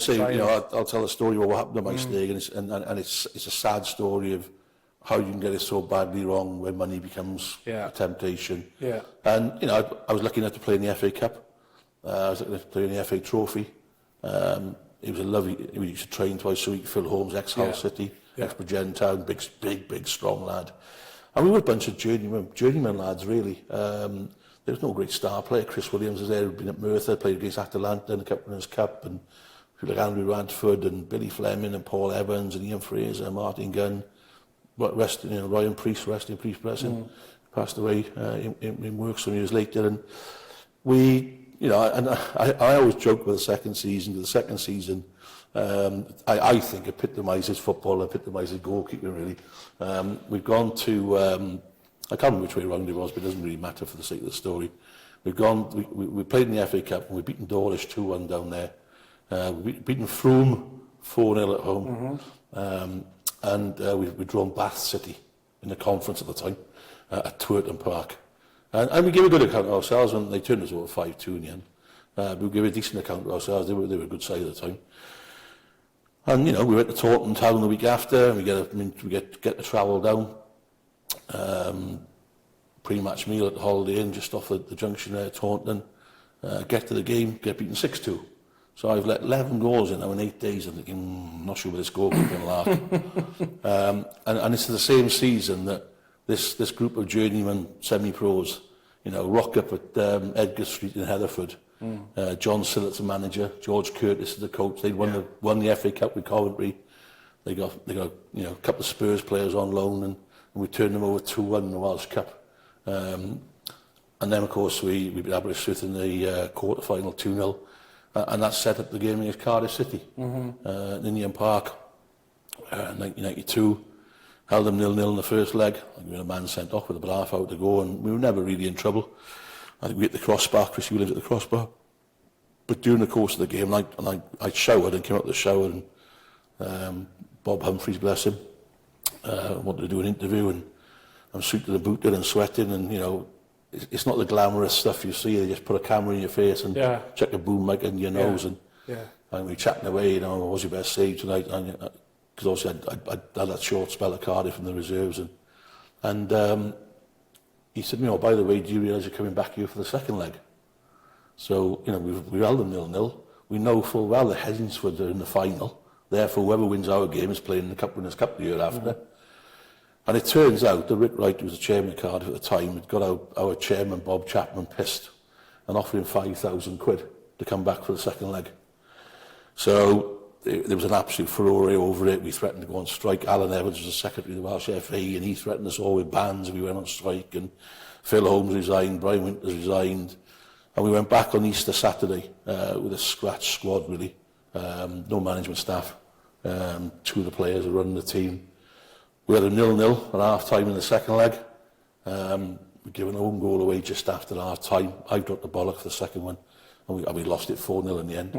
say, I'll tell a story about what happened to Maesteg, and it's a sad story of how you can get it so badly wrong when money becomes a temptation. Yeah. And I was lucky enough to play in the FA Cup. I was lucky enough to play in the FA Trophy. He was a lovely. We used to train twice a week. Phil Holmes, ex-Hull City, ex-Bridgend Town, big, strong lad. And we were a bunch of journeyman lads, really. There was no great star player. Chris Williams was there, who'd been at Merthyr, played against Atalanta in the Cup Winners Cup, and people like Andrew Radford and Billy Fleming and Paul Evans and Ian Fraser and Martin Gunn. Ryan Priest, rest in peace, bless him, passed away in work some years later. And I always joke with the second season, because the second season, I think epitomises football, epitomises goalkeeping, really. We've gone to, I can't remember which way around it was, but it doesn't really matter for the sake of the story. We played in the FA Cup, and we've beaten Dawlish 2-1 down there. We've beaten Frome 4-0 at home. And we'd drawn Bath City in the conference at the time at Twerton Park. And we gave a good account of ourselves, and they turned us over 5-2 in the end. We gave a decent account of ourselves. They were a good side at the time. And, we went to Taunton Town the week after, and we get to travel down. Pre-match meal at the Holiday Inn, just off the junction there at Taunton. Get to the game, get beaten 6-2. So I've let 11 goals in now in 8 days. I'm thinking, I'm not sure where this goal can last. And it's the same season that this group of journeyman semi-pros, rock up at Edgar Street in Hereford. John Sillett's the manager, George Curtis is the coach. They'd won the FA Cup with Coventry. They got a couple of Spurs players on loan, and we turned them over 2-1 in the Welsh Cup. And then, of course, we beat Aberystwyth in the quarter-final 2-0. And that set up the game against Cardiff City, Ninian Park, 1992. Held them 0-0 in the first leg. I think we had a man sent off with about half hour to go, and we were never really in trouble. I think we hit the crossbar, Chris Williams hit the crossbar. But during the course of the game, I showered and came out of the shower, and Bob Humphries, bless him, wanted to do an interview, and I'm suited and booted and sweating, and it's not the glamorous stuff you see. They just put a camera in your face and check a boom mic in your nose, and we're chatting away. What was your best save tonight? Because obviously I'd had that short spell at Cardiff in the reserves, and he said, by the way, do you realise you're coming back here for the second leg? So we held them 0-0. We know full well the Hedgesford are in the final. Therefore, whoever wins our game is playing in the Cup Winners Cup the year after. And it turns out that Rick Wright, who was the chairman of Cardiff at the time, had got our chairman, Bob Chapman, pissed and offered him £5,000 to come back for the second leg. So there was an absolute furore over it. We threatened to go on strike. Alan Evans was the secretary of the Welsh FA, and he threatened us all with bans if we went on strike. And Phil Holmes resigned, Brian Winters resigned. And we went back on Easter Saturday with a scratch squad, really. No management staff. Two of the players were running the team. We had a 0-0 at half-time in the second leg. We gave an own goal away just after half-time. I dropped the bollock for the second one, and we lost it 4-0 in the end.